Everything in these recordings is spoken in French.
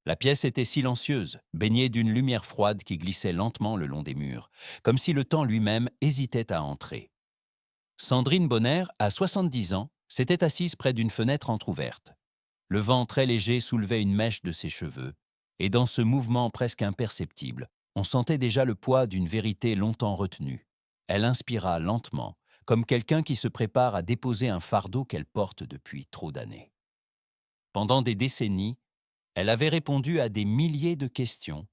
La pièce était silencieuse, baignée d'une lumière froide qui glissait lentement le long des murs, comme si le temps lui-même hésitait à entrer. Sandrine Bonner, à 70 ans, s'était assise près d'une fenêtre entr'ouverte. Le vent très léger soulevait une mèche de ses cheveux, et dans ce mouvement presque imperceptible, on sentait déjà le poids d'une vérité longtemps retenue. Elle inspira lentement, comme quelqu'un qui se prépare à déposer un fardeau qu'elle porte depuis trop d'années. Pendant des décennies, elle avait répondu à des milliers de questions,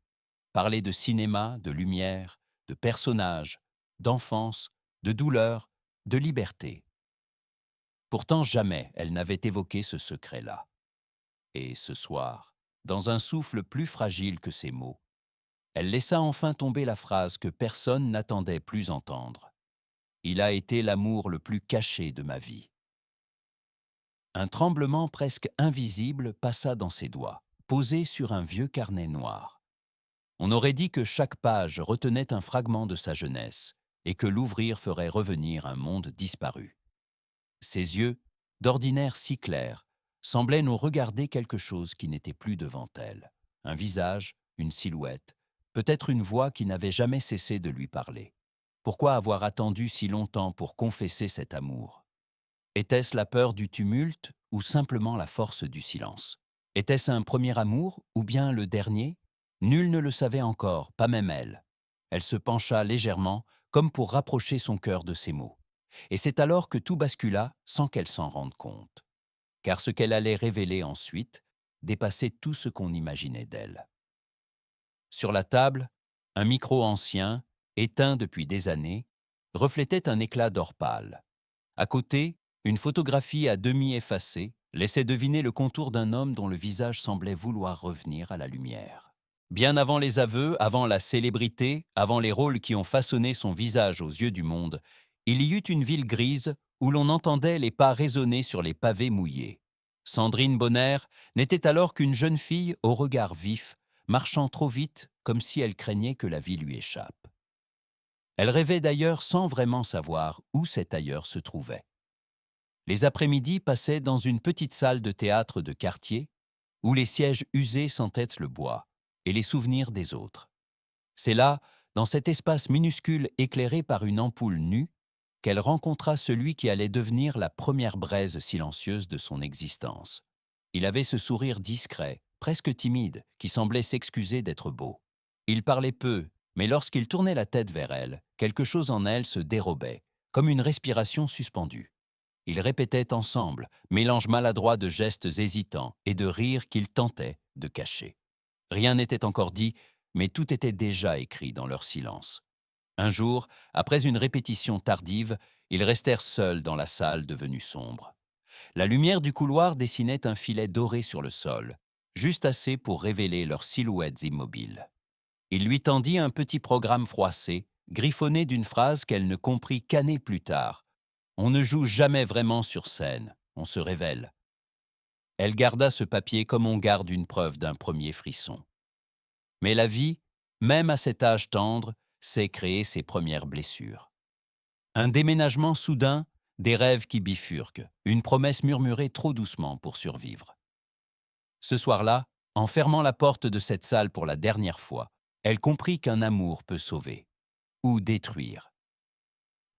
parlé de cinéma, de lumière, de personnages, d'enfance, de douleur, de liberté. Pourtant jamais elle n'avait évoqué ce secret-là. Et ce soir, dans un souffle plus fragile que ses mots, elle laissa enfin tomber la phrase que personne n'attendait plus entendre. Il a été l'amour le plus caché de ma vie. Un tremblement presque invisible passa dans ses doigts, posé sur un vieux carnet noir. On aurait dit que chaque page retenait un fragment de sa jeunesse et que l'ouvrir ferait revenir un monde disparu. Ses yeux, d'ordinaire si clairs, semblaient nous regarder quelque chose qui n'était plus devant elle. Un visage, une silhouette, peut-être une voix qui n'avait jamais cessé de lui parler. Pourquoi avoir attendu si longtemps pour confesser cet amour? Était-ce la peur du tumulte ou simplement la force du silence? Était-ce un premier amour ou bien le dernier? Nul ne le savait encore, pas même elle. Elle se pencha légèrement, comme pour rapprocher son cœur de ses mots. Et c'est alors que tout bascula sans qu'elle s'en rende compte. Car ce qu'elle allait révéler ensuite dépassait tout ce qu'on imaginait d'elle. Sur la table, un micro ancien, éteint depuis des années, reflétait un éclat d'or pâle. À côté, une photographie à demi effacée laissait deviner le contour d'un homme dont le visage semblait vouloir revenir à la lumière. Bien avant les aveux, avant la célébrité, avant les rôles qui ont façonné son visage aux yeux du monde, il y eut une ville grise où l'on entendait les pas résonner sur les pavés mouillés. Sandrine Bonner n'était alors qu'une jeune fille au regard vif, marchant trop vite comme si elle craignait que la vie lui échappe. Elle rêvait d'ailleurs sans vraiment savoir où cet ailleurs se trouvait. Les après-midi passaient dans une petite salle de théâtre de quartier où les sièges usés sentaient le bois et les souvenirs des autres. C'est là, dans cet espace minuscule éclairé par une ampoule nue, qu'elle rencontra celui qui allait devenir la première braise silencieuse de son existence. Il avait ce sourire discret, presque timide, qui semblait s'excuser d'être beau. Il parlait peu, mais lorsqu'il tournait la tête vers elle, quelque chose en elle se dérobait, comme une respiration suspendue. Ils répétaient ensemble, mélange maladroit de gestes hésitants et de rires qu'ils tentaient de cacher. Rien n'était encore dit, mais tout était déjà écrit dans leur silence. Un jour, après une répétition tardive, ils restèrent seuls dans la salle devenue sombre. La lumière du couloir dessinait un filet doré sur le sol, juste assez pour révéler leurs silhouettes immobiles. Il lui tendit un petit programme froissé, griffonné d'une phrase qu'elle ne comprit qu'années plus tard. On ne joue jamais vraiment sur scène, on se révèle. Elle garda ce papier comme on garde une preuve d'un premier frisson. Mais la vie, même à cet âge tendre, sait créer ses premières blessures. Un déménagement soudain, des rêves qui bifurquent, une promesse murmurée trop doucement pour survivre. Ce soir-là, en fermant la porte de cette salle pour la dernière fois, elle comprit qu'un amour peut sauver ou détruire.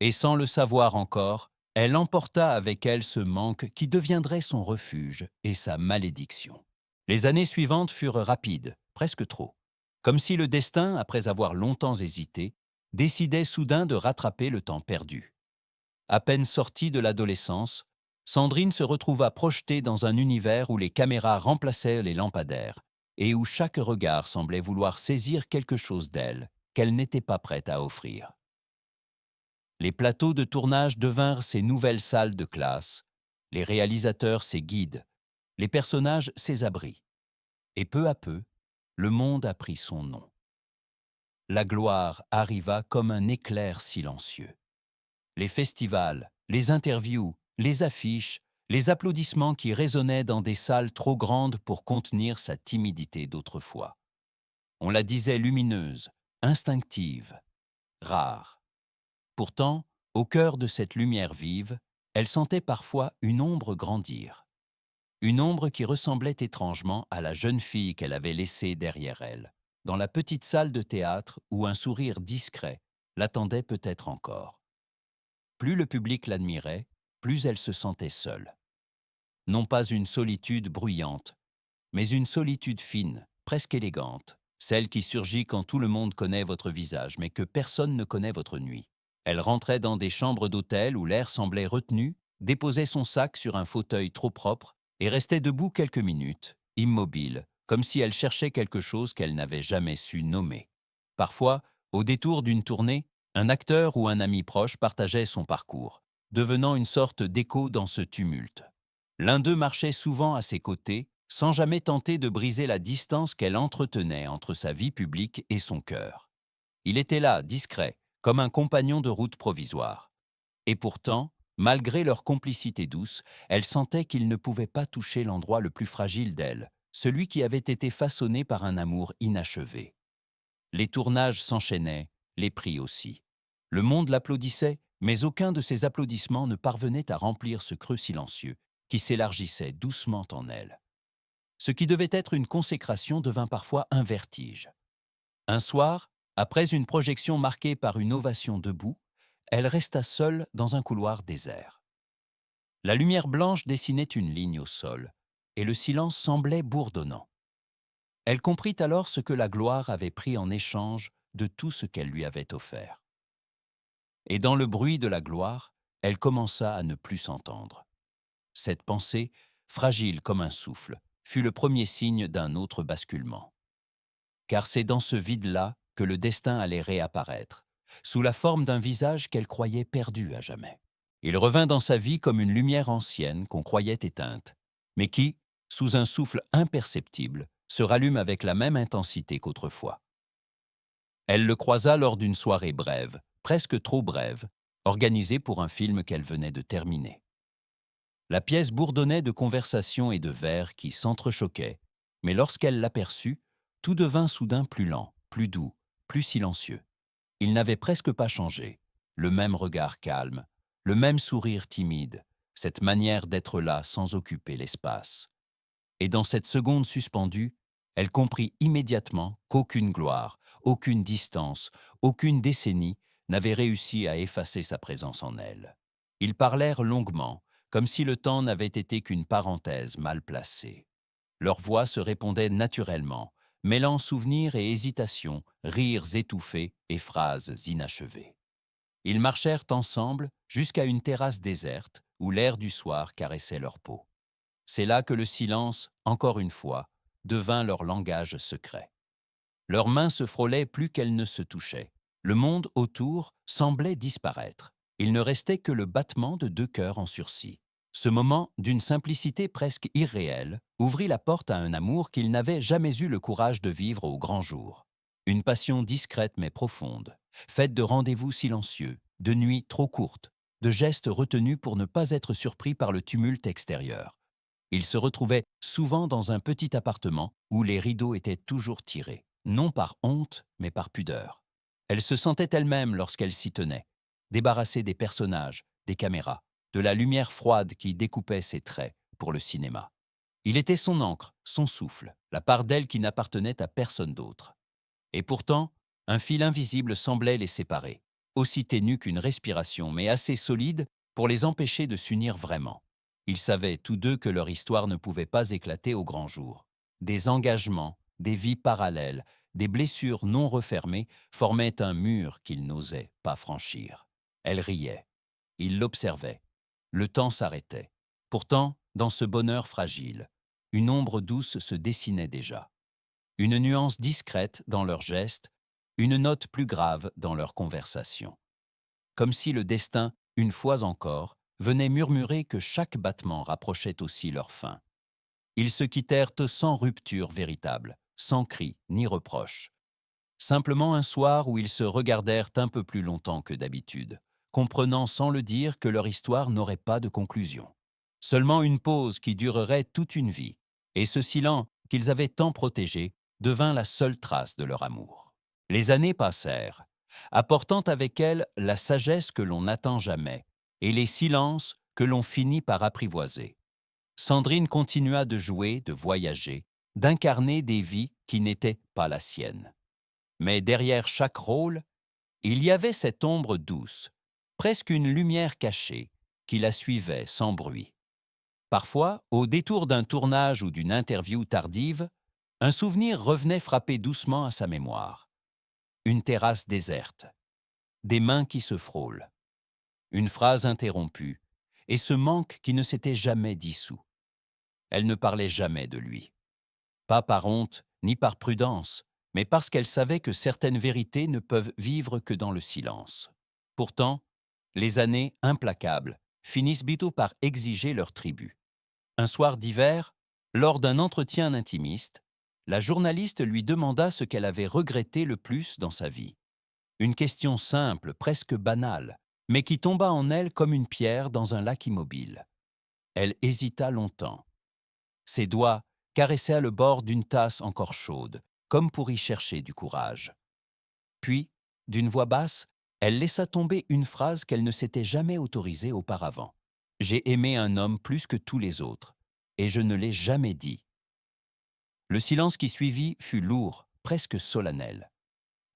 Et sans le savoir encore, elle emporta avec elle ce manque qui deviendrait son refuge et sa malédiction. Les années suivantes furent rapides, presque trop. Comme si le destin, après avoir longtemps hésité, décidait soudain de rattraper le temps perdu. À peine sortie de l'adolescence, Sandrine se retrouva projetée dans un univers où les caméras remplaçaient les lampadaires et où chaque regard semblait vouloir saisir quelque chose d'elle qu'elle n'était pas prête à offrir. Les plateaux de tournage devinrent ses nouvelles salles de classe, les réalisateurs ses guides, les personnages ses abris. Et peu à peu, le monde a pris son nom. La gloire arriva comme un éclair silencieux. Les festivals, les interviews, les affiches, les applaudissements qui résonnaient dans des salles trop grandes pour contenir sa timidité d'autrefois. On la disait lumineuse, instinctive, rare. Pourtant, au cœur de cette lumière vive, elle sentait parfois une ombre grandir. une ombre qui ressemblait étrangement à la jeune fille qu'elle avait laissée derrière elle, dans la petite salle de théâtre où un sourire discret l'attendait peut-être encore. Plus le public l'admirait, plus elle se sentait seule. Non pas une solitude bruyante, mais une solitude fine, presque élégante, celle qui surgit quand tout le monde connaît votre visage, mais que personne ne connaît votre nuit. Elle rentrait dans des chambres d'hôtel où l'air semblait retenu, déposait son sac sur un fauteuil trop propre et restait debout quelques minutes, immobile, comme si elle cherchait quelque chose qu'elle n'avait jamais su nommer. Parfois, au détour d'une tournée, un acteur ou un ami proche partageait son parcours, devenant une sorte d'écho dans ce tumulte. L'un d'eux marchait souvent à ses côtés, sans jamais tenter de briser la distance qu'elle entretenait entre sa vie publique et son cœur. Il était là, discret, comme un compagnon de route provisoire. Et pourtant, malgré leur complicité douce, elle sentait qu'il ne pouvait pas toucher l'endroit le plus fragile d'elle, celui qui avait été façonné par un amour inachevé. Les tournages s'enchaînaient, les prix aussi. Le monde l'applaudissait, mais aucun de ces applaudissements ne parvenait à remplir ce creux silencieux qui s'élargissait doucement en elle. Ce qui devait être une consécration devint parfois un vertige. Un soir, après une projection marquée par une ovation debout, elle resta seule dans un couloir désert. La lumière blanche dessinait une ligne au sol, et le silence semblait bourdonnant. Elle comprit alors ce que la gloire avait pris en échange de tout ce qu'elle lui avait offert. Et dans le bruit de la gloire, elle commença à ne plus s'entendre. Cette pensée, fragile comme un souffle, fut le premier signe d'un autre basculement. Car c'est dans ce vide-là que le destin allait réapparaître, sous la forme d'un visage qu'elle croyait perdu à jamais. Il revint dans sa vie comme une lumière ancienne qu'on croyait éteinte, mais qui, sous un souffle imperceptible, se rallume avec la même intensité qu'autrefois. Elle le croisa lors d'une soirée brève, presque trop brève, organisée pour un film qu'elle venait de terminer. La pièce bourdonnait de conversations et de vers qui s'entrechoquaient, mais lorsqu'elle l'aperçut, tout devint soudain plus lent, plus doux, plus silencieux. Il n'avait presque pas changé, le même regard calme, le même sourire timide, cette manière d'être là sans occuper l'espace. Et dans cette seconde suspendue, elle comprit immédiatement qu'aucune gloire, aucune distance, aucune décennie n'avait réussi à effacer sa présence en elle. Ils parlèrent longuement, comme si le temps n'avait été qu'une parenthèse mal placée. Leurs voix se répondaient naturellement, mêlant souvenirs et hésitations, rires étouffés et phrases inachevées. Ils marchèrent ensemble jusqu'à une terrasse déserte où l'air du soir caressait leur peau. C'est là que le silence, encore une fois, devint leur langage secret. Leurs mains se frôlaient plus qu'elles ne se touchaient. Le monde autour semblait disparaître. Il ne restait que le battement de deux cœurs en sursis. Ce moment, d'une simplicité presque irréelle, ouvrit la porte à un amour qu'ils n'avaient jamais eu le courage de vivre au grand jour. Une passion discrète mais profonde, faite de rendez-vous silencieux, de nuits trop courtes, de gestes retenus pour ne pas être surpris par le tumulte extérieur. Ils se retrouvaient souvent dans un petit appartement où les rideaux étaient toujours tirés, non par honte, mais par pudeur. Elle se sentait elle-même lorsqu'elle s'y tenait, débarrassée des personnages, des caméras, de la lumière froide qui découpait ses traits pour le cinéma. Il était son encre, son souffle, la part d'elle qui n'appartenait à personne d'autre. Et pourtant, un fil invisible semblait les séparer, aussi ténu qu'une respiration, mais assez solide pour les empêcher de s'unir vraiment. Ils savaient tous deux que leur histoire ne pouvait pas éclater au grand jour. Des engagements, des vies parallèles, des blessures non refermées formaient un mur qu'ils n'osaient pas franchir. Elle riait. Il l'observait. Le temps s'arrêtait. Pourtant, dans ce bonheur fragile, une ombre douce se dessinait déjà. Une nuance discrète dans leurs gestes, une note plus grave dans leur conversation. Comme si le destin, une fois encore, venait murmurer que chaque battement rapprochait aussi leur fin. Ils se quittèrent sans rupture véritable, sans cri ni reproche. Simplement un soir où ils se regardèrent un peu plus longtemps que d'habitude, comprenant sans le dire que leur histoire n'aurait pas de conclusion. Seulement une pause qui durerait toute une vie, et ce silence qu'ils avaient tant protégé devint la seule trace de leur amour. Les années passèrent, apportant avec elles la sagesse que l'on n'attend jamais et les silences que l'on finit par apprivoiser. Sandrine continua de jouer, de voyager, d'incarner des vies qui n'étaient pas la sienne. Mais derrière chaque rôle, il y avait cette ombre douce, presque une lumière cachée, qui la suivait sans bruit. Parfois, au détour d'un tournage ou d'une interview tardive, un souvenir revenait frapper doucement à sa mémoire. Une terrasse déserte, des mains qui se frôlent, une phrase interrompue, et ce manque qui ne s'était jamais dissous. Elle ne parlait jamais de lui. Pas par honte, ni par prudence, mais parce qu'elle savait que certaines vérités ne peuvent vivre que dans le silence. Pourtant, les années implacables finissent bientôt par exiger leur tribut. Un soir d'hiver, lors d'un entretien intimiste, la journaliste lui demanda ce qu'elle avait regretté le plus dans sa vie. Une question simple, presque banale, mais qui tomba en elle comme une pierre dans un lac immobile. Elle hésita longtemps. Ses doigts caressaient le bord d'une tasse encore chaude, comme pour y chercher du courage. Puis, d'une voix basse, elle laissa tomber une phrase qu'elle ne s'était jamais autorisée auparavant. « J'ai aimé un homme plus que tous les autres, et je ne l'ai jamais dit. » Le silence qui suivit fut lourd, presque solennel.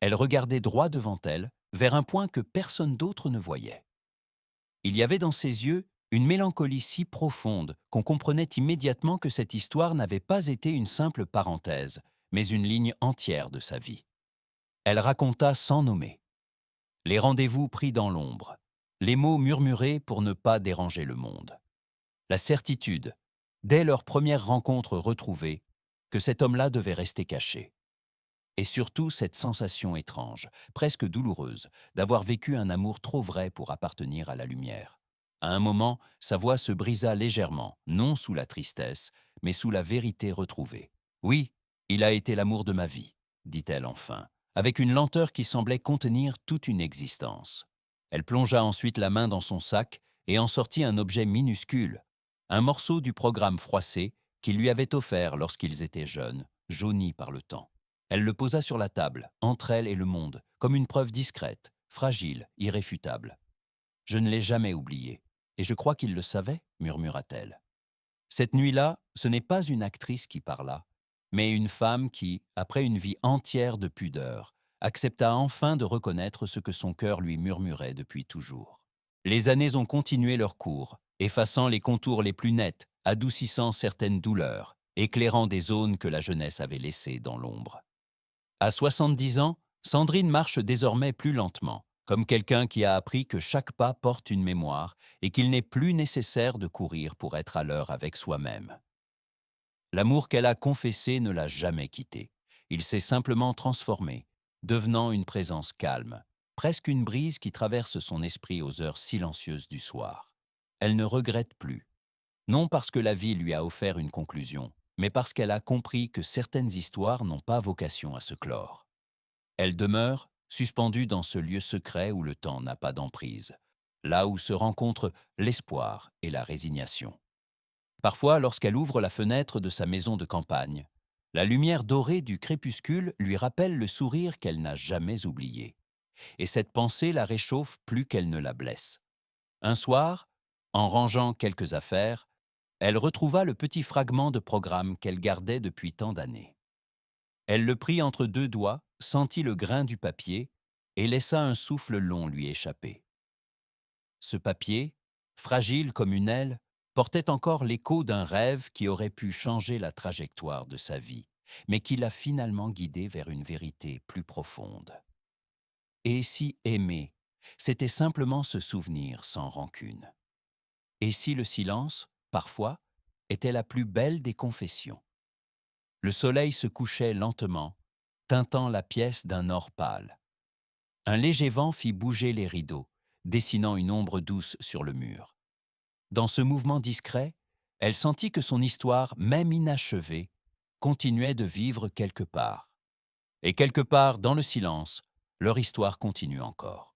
Elle regardait droit devant elle, vers un point que personne d'autre ne voyait. Il y avait dans ses yeux une mélancolie si profonde qu'on comprenait immédiatement que cette histoire n'avait pas été une simple parenthèse, mais une ligne entière de sa vie. Elle raconta sans nommer. Les rendez-vous pris dans l'ombre, les mots murmurés pour ne pas déranger le monde. La certitude, dès leur première rencontre retrouvée, que cet homme-là devait rester caché. Et surtout cette sensation étrange, presque douloureuse, d'avoir vécu un amour trop vrai pour appartenir à la lumière. À un moment, sa voix se brisa légèrement, non sous la tristesse, mais sous la vérité retrouvée. « Oui, il a été l'amour de ma vie, » dit-elle enfin, avec une lenteur qui semblait contenir toute une existence. Elle plongea ensuite la main dans son sac et en sortit un objet minuscule, un morceau du programme froissé qu'il lui avait offert lorsqu'ils étaient jeunes, jauni par le temps. Elle le posa sur la table, entre elle et le monde, comme une preuve discrète, fragile, irréfutable. « Je ne l'ai jamais oublié, et je crois qu'il le savait, » murmura-t-elle. Cette nuit-là, ce n'est pas une actrice qui parla, mais une femme qui, après une vie entière de pudeur, accepta enfin de reconnaître ce que son cœur lui murmurait depuis toujours. Les années ont continué leur cours, effaçant les contours les plus nets, adoucissant certaines douleurs, éclairant des zones que la jeunesse avait laissées dans l'ombre. À 70 ans, Sandrine marche désormais plus lentement, comme quelqu'un qui a appris que chaque pas porte une mémoire et qu'il n'est plus nécessaire de courir pour être à l'heure avec soi-même. L'amour qu'elle a confessé ne l'a jamais quitté. Il s'est simplement transformé, devenant une présence calme, presque une brise qui traverse son esprit aux heures silencieuses du soir. Elle ne regrette plus, non parce que la vie lui a offert une conclusion, mais parce qu'elle a compris que certaines histoires n'ont pas vocation à se clore. Elle demeure, suspendue dans ce lieu secret où le temps n'a pas d'emprise, là où se rencontrent l'espoir et la résignation. Parfois, lorsqu'elle ouvre la fenêtre de sa maison de campagne, la lumière dorée du crépuscule lui rappelle le sourire qu'elle n'a jamais oublié. Et cette pensée la réchauffe plus qu'elle ne la blesse. Un soir, en rangeant quelques affaires, elle retrouva le petit fragment de programme qu'elle gardait depuis tant d'années. Elle le prit entre deux doigts, sentit le grain du papier et laissa un souffle long lui échapper. Ce papier, fragile comme une aile, portait encore l'écho d'un rêve qui aurait pu changer la trajectoire de sa vie, mais qui l'a finalement guidée vers une vérité plus profonde. Et si aimer, c'était simplement se souvenir sans rancune? Et si le silence, parfois, était la plus belle des confessions? Le soleil se couchait lentement, teintant la pièce d'un or pâle. Un léger vent fit bouger les rideaux, dessinant une ombre douce sur le mur. Dans ce mouvement discret, elle sentit que son histoire, même inachevée, continuait de vivre quelque part. Et quelque part, dans le silence, leur histoire continue encore.